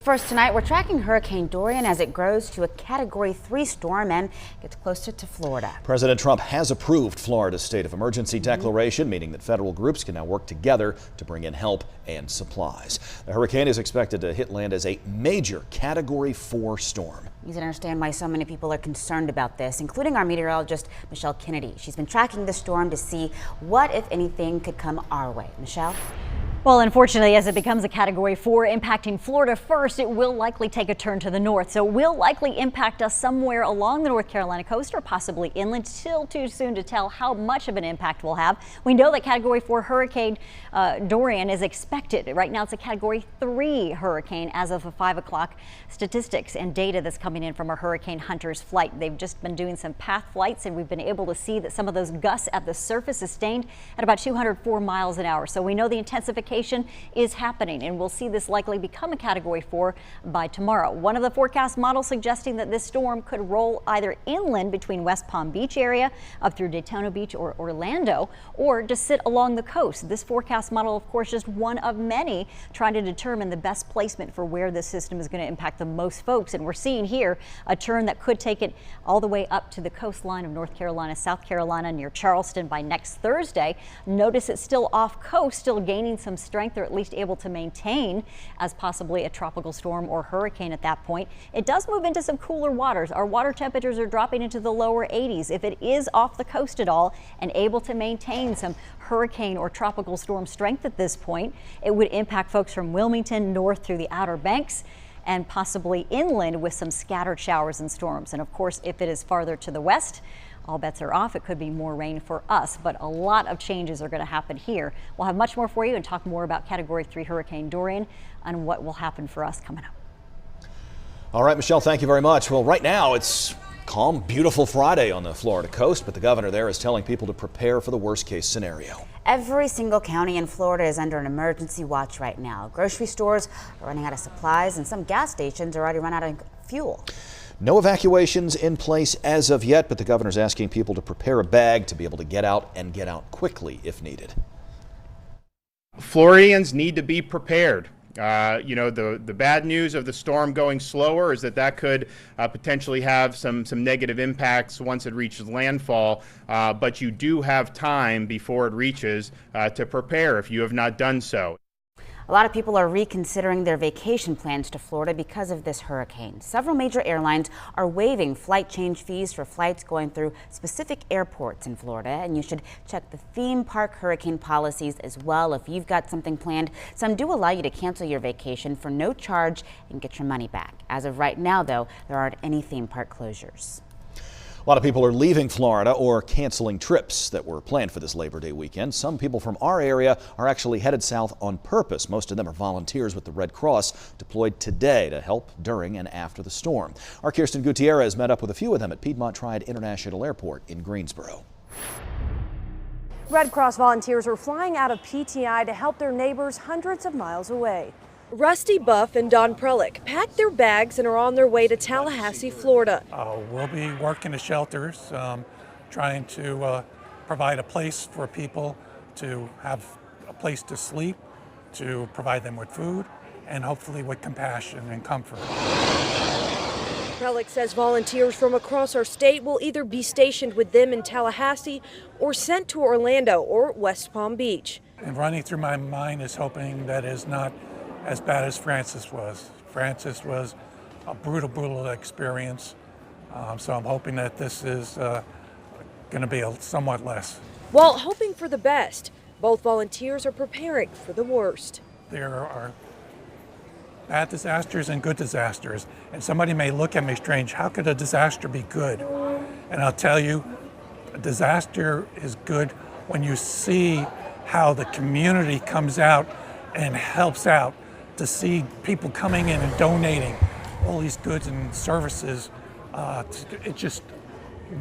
First tonight, we're tracking Hurricane Dorian as it grows to a Category 3 storm and gets closer to Florida. President Trump has approved Florida's state of emergency declaration, meaning that federal groups can now work together to bring in help and supplies. The hurricane is expected to hit land as a major Category 4 storm. You can understand why so many people are concerned about this, including our meteorologist, Michelle Kennedy. She's been tracking the storm to see what, if anything, could come our way. Michelle? Well, unfortunately, as it becomes a Category 4 impacting Florida first, it will likely take a turn to the north. So it will likely impact us somewhere along the North Carolina coast or possibly inland. Still too soon to tell how much of an impact we'll have. We know that Category 4 Hurricane Dorian is expected. Right now it's a Category 3 hurricane as of the 5 o'clock statistics and data that's coming in from our Hurricane Hunters flight. They've just been doing some path flights and we've been able to see that some of those gusts at the surface sustained at about 204 miles an hour. So we know the intensification is happening and we'll see this likely become a Category 4 by tomorrow. One of the forecast models suggesting that this storm could roll either inland between West Palm Beach area up through Daytona Beach or Orlando, or to sit along the coast. This forecast model, of course, just one of many trying to determine the best placement for where this system is going to impact the most folks. And we're seeing here a turn that could take it all the way up to the coastline of North Carolina, South Carolina, near Charleston by next Thursday. Notice it's still off coast, still gaining some strength, or at least able to maintain as possibly a tropical storm or hurricane at that point. It does move into some cooler waters. Our water temperatures are dropping into the lower 80s. If it is off the coast at all and able to maintain some hurricane or tropical storm strength at this point, it would impact folks from Wilmington north through the Outer Banks and possibly inland with some scattered showers and storms. And of course, if it is farther to the west, all bets are off. It could be more rain for us, but a lot of changes are going to happen here. We'll have much more for you and talk more about Category 3 Hurricane Dorian and what will happen for us coming up. All right, Michelle, thank you very much. Well, right now it's calm, beautiful Friday on the Florida coast, but the governor there is telling people to prepare for the worst case scenario. Every single county in Florida is under an emergency watch right now. Grocery stores are running out of supplies and some gas stations are already run out of fuel. No evacuations in place as of yet, but the governor's asking people to prepare a bag to be able to get out and get out quickly if needed. Floridians need to be prepared. You know, the bad news of the storm going slower is that could potentially have some negative impacts once it reaches landfall, but you do have time before it reaches to prepare if you have not done so. A lot of people are reconsidering their vacation plans to Florida because of this hurricane. Several major airlines are waiving flight change fees for flights going through specific airports in Florida. And you should check the theme park hurricane policies as well if you've got something planned. Some do allow you to cancel your vacation for no charge and get your money back. As of right now, though, there aren't any theme park closures. A lot of people are leaving Florida or canceling trips that were planned for this Labor Day weekend. Some people from our area are actually headed south on purpose. Most of them are volunteers with the Red Cross deployed today to help during and after the storm. Our Kirsten Gutierrez met up with a few of them at Piedmont Triad International Airport in Greensboro. Red Cross volunteers are flying out of PTI to help their neighbors hundreds of miles away. Rusty Buff and Don Prelick packed their bags and are on their way to Tallahassee, Florida. We'll be working the shelters, trying to provide a place for people to have a place to sleep, to provide them with food, and hopefully with compassion and comfort. Prelick says volunteers from across our state will either be stationed with them in Tallahassee or sent to Orlando or West Palm Beach. And running through my mind is hoping that is not as bad as Francis was. Francis was a brutal experience. So I'm hoping that this is going to be somewhat less. While hoping for the best, both volunteers are preparing for the worst. There are bad disasters and good disasters. And somebody may look at me strange, how could a disaster be good? And I'll tell you, a disaster is good when you see how the community comes out and helps out. To see people coming in and donating all these goods and services, it's just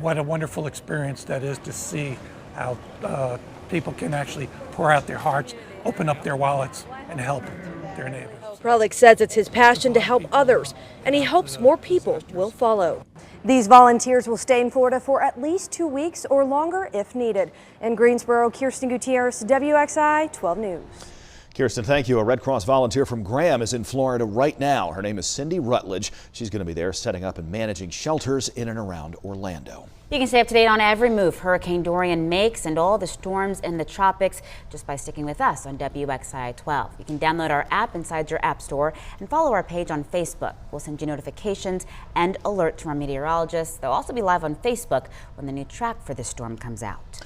what a wonderful experience that is to see how people can actually pour out their hearts, open up their wallets, and help their neighbors. Prelick says it's his passion to help others, and he hopes more people will follow. These volunteers will stay in Florida for at least 2 weeks or longer if needed. In Greensboro, Kirsten Gutierrez, WXI 12 News. Kirsten, thank you. A Red Cross volunteer from Graham is in Florida right now. Her name is Cindy Rutledge. She's going to be there setting up and managing shelters in and around Orlando. You can stay up to date on every move Hurricane Dorian makes and all the storms in the tropics just by sticking with us on WXII 12. You can download our app inside your app store and follow our page on Facebook. We'll send you notifications and alerts from our meteorologists. They'll also be live on Facebook when the new track for this storm comes out.